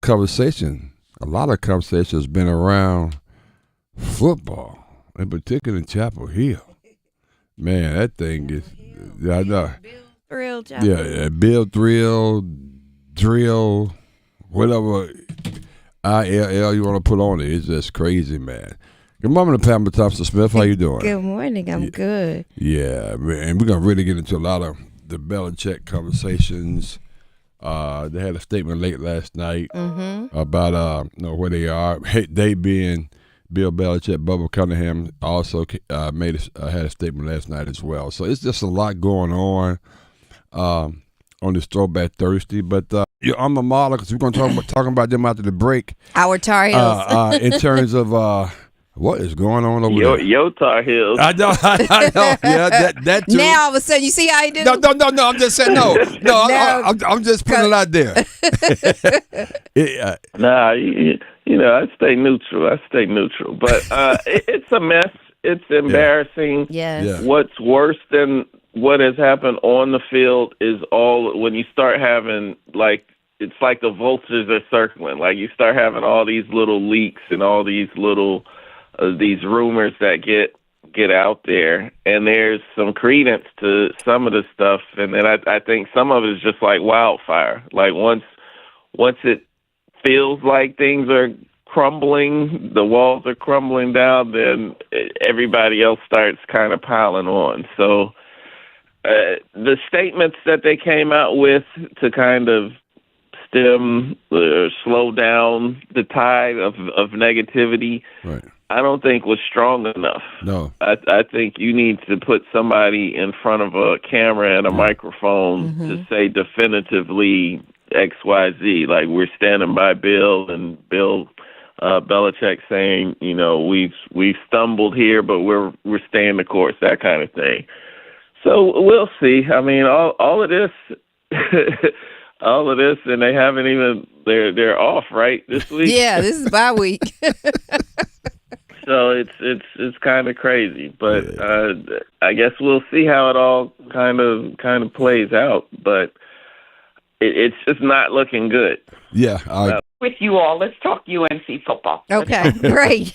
a lot of conversation has been around football, in particular in Chapel Hill. Man, that thing is, I know. Thrill, Chapel. Yeah, Bill Drill, whatever ILL you want to put on it. It's just crazy, man. Good morning, Pamela Thompson-Smith. How you doing? Good morning. I'm good. Yeah, and we're going to really get into a lot of the Belichick conversations. They had a statement late last night about where they are. They being Bill Belichick, Bubba Cunningham also had a statement last night as well. So it's just a lot going on this Throwback Thursday. But your alma mater, because we're going to talk about them after the break. Our Tar Heels. In terms of what is going on over there? Yo, Tar Heels. I know. Yeah, that too. Now all of a sudden, you see how he did it? No. I'm just saying no. I'm just putting it out there. Nah, I stay neutral. But it's a mess. It's embarrassing. Yes. What's worse than what has happened on the field is when you start having, it's like the vultures are circling. Like, you start having all these little leaks and all these little these rumors that get out there, and there's some credence to some of the stuff, and then I think some of it is just like wildfire. Like, once it feels like things are crumbling, the walls are crumbling down, then everybody else starts kind of piling on. So the statements that they came out with to kind of slow down the tide of negativity, right, I don't think was strong enough. No. I think you need to put somebody in front of a camera and a microphone to say definitively XYZ. Like, we're standing by Bill, and Bill Belichick saying, we've stumbled here, but we're staying the course, that kind of thing. So we'll see. I mean, all of this, and they haven't even, they're off, right, this week? Yeah, this is bye week. So it's kind of crazy, but I guess we'll see how it all kind of plays out. But it's just not looking good. Yeah. With you all, let's talk UNC football. Okay, great.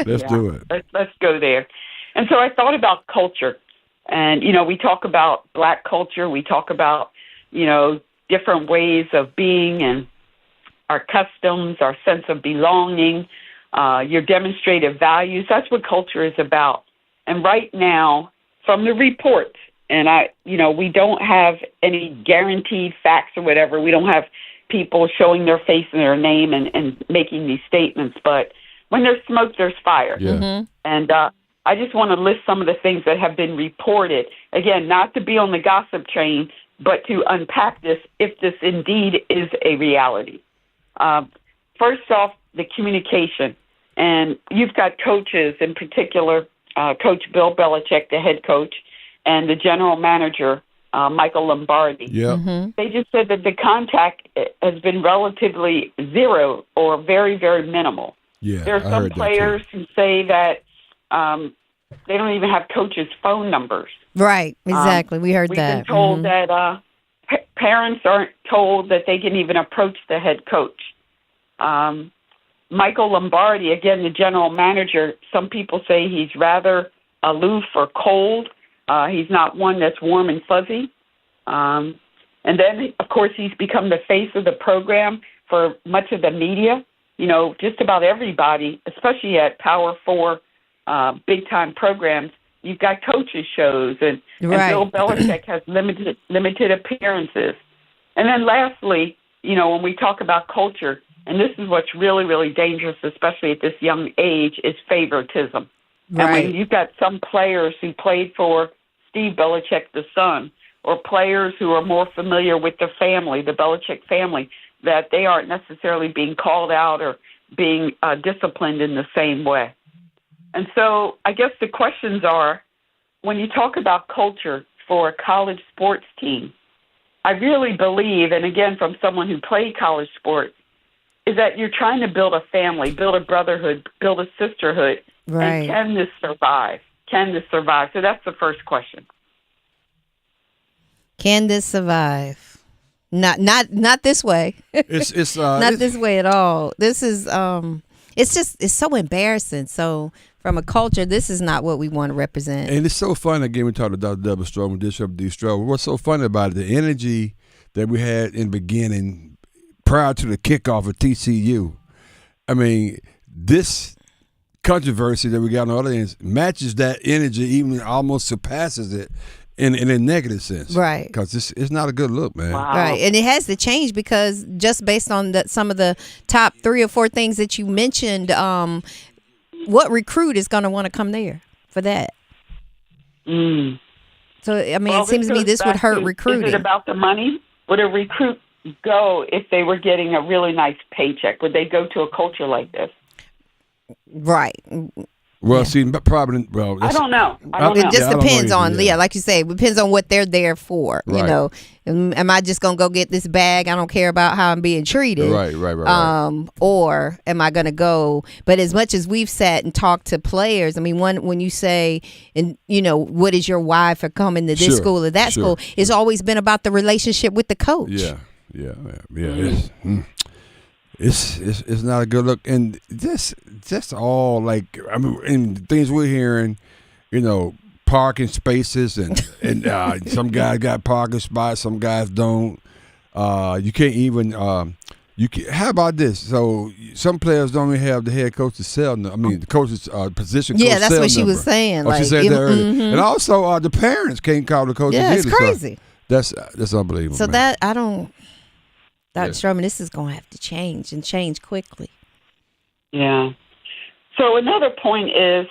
Let's do it. Let's go there. And so I thought about culture, and we talk about Black culture. We talk about different ways of being and our customs, our sense of belonging. Your demonstrative values. That's what culture is about. And right now, from the report, and we don't have any guaranteed facts or whatever. We don't have people showing their face and their name and making these statements. But when there's smoke, there's fire. Yeah. Mm-hmm. And I just want to list some of the things that have been reported. Again, not to be on the gossip train, but to unpack this if this indeed is a reality. First off, the communication. And you've got coaches, in particular, Coach Bill Belichick, the head coach, and the general manager, Michael Lombardi. Yeah. Mm-hmm. They just said that the contact has been relatively zero or very, very minimal. Yeah. There are some players who say that they don't even have coaches' phone numbers. Right, exactly. We heard that. We've been told that parents aren't told that they can even approach the head coach. Michael Lombardi, again, the general manager, some people say he's rather aloof or cold. He's not one that's warm and fuzzy. And then, of course, he's become the face of the program for much of the media. Just about everybody, especially at Power 4 big-time programs, you've got coaches shows, and Bill Belichick has limited appearances. And then lastly, when we talk about culture, and this is what's really, really dangerous, especially at this young age, is favoritism. Right. And when you've got some players who played for Steve Belichick, the son, or players who are more familiar with the family, the Belichick family, that they aren't necessarily being called out or being disciplined in the same way. And so I guess the questions are, when you talk about culture for a college sports team, I really believe, and again, from someone who played college sports, is that you're trying to build a family, build a brotherhood, build a sisterhood. Right. And can this survive? Can this survive? So that's the first question. Can this survive? Not this way. It's Not this way at all. This is it's so embarrassing. So from a culture, this is not what we want to represent. And it's so funny. Again, we talked about Dr. Strowman, Bishop D. Strowman. What's so funny about it, the energy that we had in the beginning prior to the kickoff of TCU. I mean, this controversy that we got on the other end matches that energy, even almost surpasses it in a negative sense. Right. Because it's not a good look, man. Wow. Right. And it has to change because just based on some of the top 3 or 4 things that you mentioned, what recruit is going to want to come there for that? Mm. So, I mean, Well, it seems to me this would hurt recruiting. Is it about the money? Would a recruit go if they were getting a really nice paycheck? Would they go to a culture like this? Right. Well, see, probably. Well, I don't know. It just I don't depends know on, either, yeah. like you say, it depends on what they're there for. Right. You know, am I just going to go get this bag? I don't care about how I'm being treated. Right. Or am I going to go? But as much as we've sat and talked to players, I mean, when you say, and you know, what is your why for coming to this Sure, school or that sure. school? It's always been about the relationship with the coach. Yeah. It's not a good look, and just all like I mean, and things we're hearing, you know, parking spaces and some guys got parking spots, some guys don't. You can't even. How about this? So some players don't even have the head coach's cell. I mean, the coach's position. Yeah, coach that's cell what she number. was saying. Oh, she said that earlier. And also the parents can't call the coaches. Yeah, it's either, so crazy. that's unbelievable. So man. that I don't. Dr. Yeah. Strowman, this is going to have to change and change quickly. Yeah. So another point is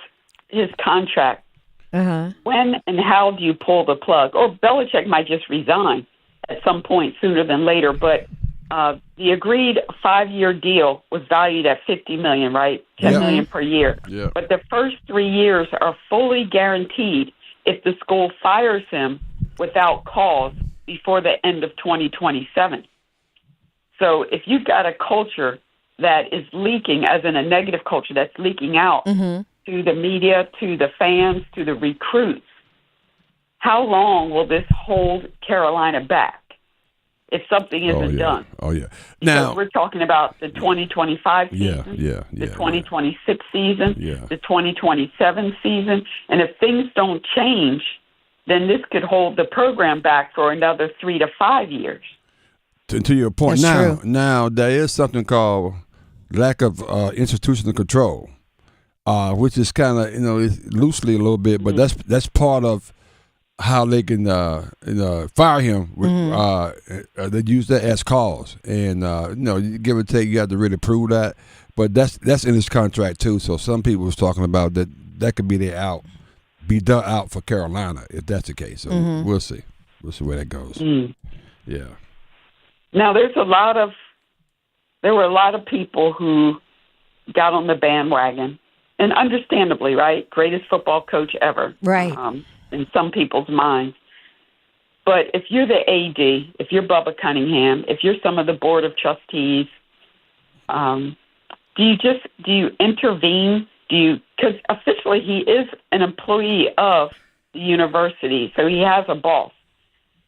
his contract. Uh-huh. When and how do you pull the plug? Or Belichick might just resign at some point sooner than later. But the agreed 5-year deal was valued at $50 million, right? $10 million per year. Yeah. But the first 3 years are fully guaranteed if the school fires him without cause before the end of 2027. So if you've got a culture that is leaking, as in a negative culture that's leaking out to the media, to the fans, to the recruits, how long will this hold Carolina back if something isn't done? Oh, yeah. Because we're talking about the 2025 season, the 2026 season, the 2027 season. And if things don't change, then this could hold the program back for another 3 to 5 years. To your point, That's true. now there is something called lack of institutional control, which is kind of loosely a little bit, but that's part of how they can fire him. They use that as cause, and you give or take, you have to really prove that. But that's in his contract too. So some people was talking about that could be their out, be done out for Carolina if that's the case. So we'll see where that goes. Yeah. Now, there were a lot of people who got on the bandwagon, and understandably, right? Greatest football coach ever. Right. In some people's minds. But if you're the AD, if you're Bubba Cunningham, if you're some of the board of trustees, do you intervene? Because officially he is an employee of the university, so he has a boss.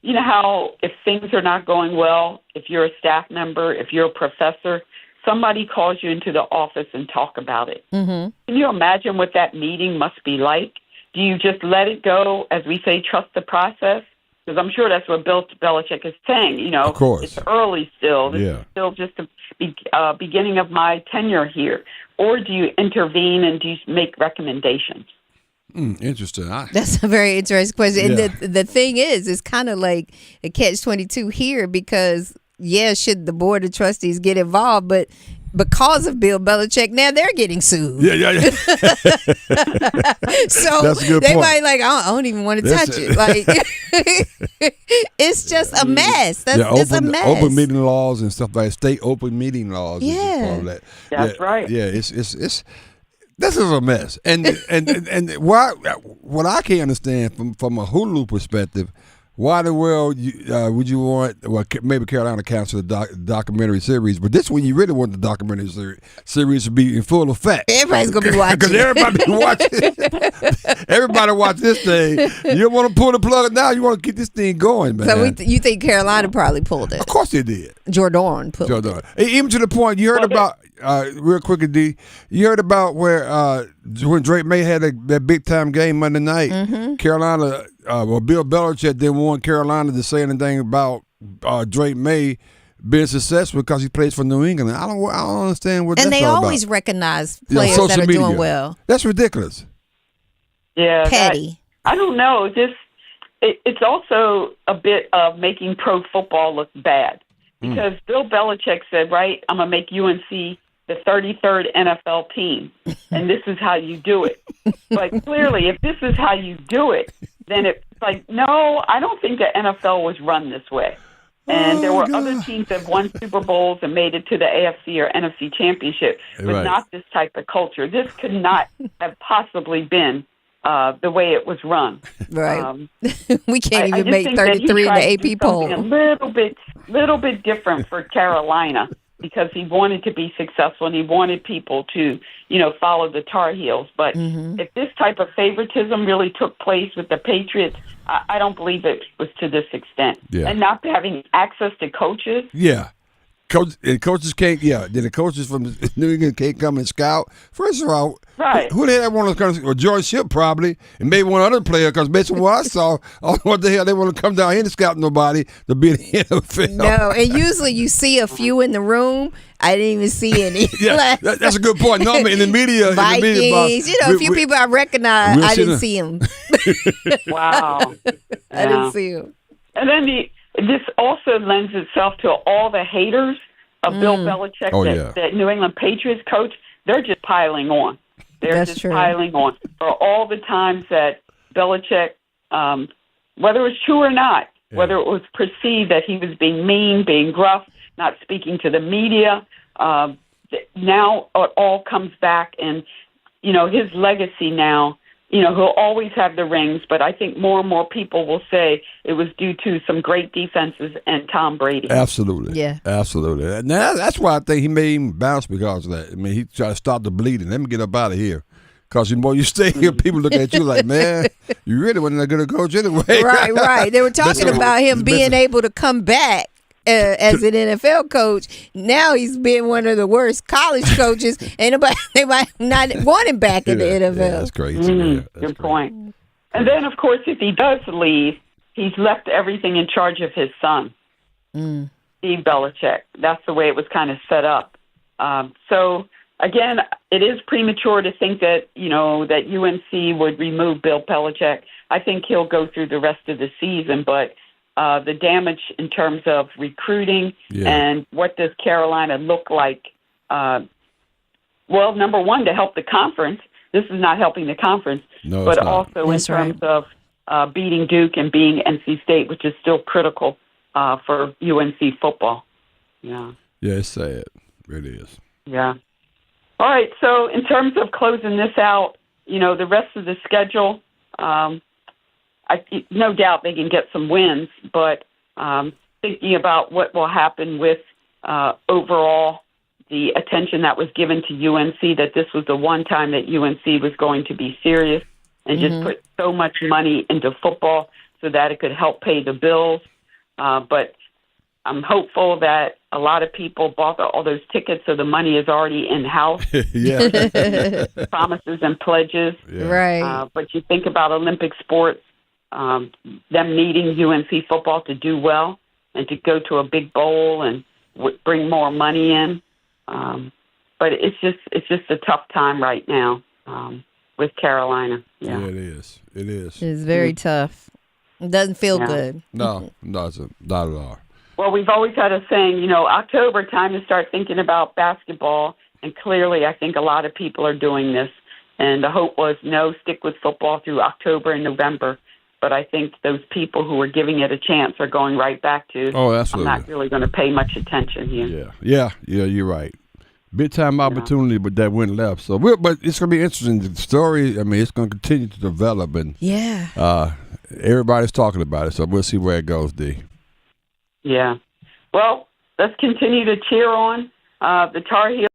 You know how if things are not going well, if you're a staff member, if you're a professor, somebody calls you into the office and talk about it. Mm-hmm. Can you imagine what that meeting must be like? Do you just let it go, as we say, trust the process? Because I'm sure that's what Bill Belichick is saying. Of course. It's early still. This is still just the beginning of my tenure here. Or do you intervene and do you make recommendations? Interesting. That's a very interesting question. Yeah. And the thing is, it's kind of like a catch-22 here because, should the board of trustees get involved, but because of Bill Belichick, now they're getting sued. Yeah. So that's a good they point. might I don't even want to touch it. Like it's just a mess. It's a mess. Open meeting laws and stuff like state open meeting laws. Yeah. Is part of that. That's right. Yeah, it's this is a mess. And what I can't understand from a Hulu perspective, why in the world would you want? Well, maybe Carolina cancel the documentary series, but this one you really want the documentary series to be in full effect. Everybody's gonna be watching because everybody be watching. Everybody watch this thing. You don't want to pull the plug now. You want to keep this thing going, man. So you think Carolina probably pulled it? Of course they did. Jordan pulled it. Even to the point you heard about. Real quick, D. You heard about where when Drake May had that big time game Monday night. Mm-hmm. Carolina, Bill Belichick didn't want Carolina to say anything about Drake May being successful because he plays for New England. I don't understand what. And that's they all always about. Recognize players that are doing well. That's ridiculous. Yeah, petty. I don't know. It's also a bit of making pro football look bad because Bill Belichick said, "Right, I'm gonna make UNC." The 33rd NFL team, and this is how you do it. But clearly, if this is how you do it, then it's like, no, I don't think the NFL was run this way. And there were other teams that won Super Bowls and made it to the AFC or NFC championship, but not this type of culture. This could not have possibly been the way it was run. Right. We can't even make 33 in the AP poll. A little bit different for Carolina. Because he wanted to be successful and he wanted people to, follow the Tar Heels. But if this type of favoritism really took place with the Patriots, I don't believe it was to this extent. Yeah. And not having access to coaches. Yeah. Coaches can't. Yeah, then the coaches from New England can't come and scout. First of all, right? Who the hell want to come? Well, George Shipp probably, and maybe one other player. Because based on what I saw, what the hell they want to come down here and scout nobody to be in the NFL? No, and usually you see a few in the room. I didn't even see any. Yeah, that's a good point. No, in the media, Vikings, a few people I recognize. I didn't see them. Wow, I didn't see them. And then this also lends itself to all the haters of Bill Belichick, that New England Patriots coach. They're just piling on. They're piling on for all the times that Belichick, whether it was true or not, whether it was perceived that he was being mean, being gruff, not speaking to the media. Now it all comes back, and his legacy now. He'll always have the rings, but I think more and more people will say it was due to some great defenses and Tom Brady. Absolutely. Yeah. Absolutely. Now, that's why I think he may even bounce because of that. I mean, he tried to stop the bleeding. Let me get up out of here. Because the more you stay here, people look at you like, man, you really wasn't a good coach anyway. Right. They were talking about him being able to come back as an NFL coach. Now he's been one of the worst college coaches, and they might not want him back in the NFL. Yeah, that's crazy. Good point. And then, of course, if he does leave, he's left everything in charge of his son, Steve Belichick. That's the way it was kind of set up. So, again, it is premature to think that, that UNC would remove Bill Belichick. I think he'll go through the rest of the season, but the damage in terms of recruiting and what does Carolina look like? Well, number one, to help the conference. This is not helping the conference, but also in terms of beating Duke and beating NC State, which is still critical for UNC football. Yeah. Yeah, it's sad. It is. Yeah. All right. So in terms of closing this out, the rest of the schedule, no doubt they can get some wins, but thinking about what will happen with overall the attention that was given to UNC, that this was the one time that UNC was going to be serious and just put so much money into football so that it could help pay the bills. But I'm hopeful that a lot of people bought all those tickets, so the money is already in-house. Promises and pledges. Yeah. Right. But you think about Olympic sports, them needing UNC football to do well and to go to a big bowl and bring more money in. But it's just a tough time right now with Carolina. Yeah, it is. It is. It's very tough. It doesn't feel good. No, not at all. Well, we've always had a saying, October, time to start thinking about basketball. And clearly, I think a lot of people are doing this. And the hope was, no, stick with football through October and November. But I think those people who are giving it a chance are going right back to, absolutely. I'm not really going to pay much attention here. Yeah, you're right. Big time opportunity, but that went left. So, but it's going to be interesting. The story, I mean, it's going to continue to develop. And everybody's talking about it, so we'll see where it goes, D. Yeah. Well, let's continue to cheer on the Tar Heels.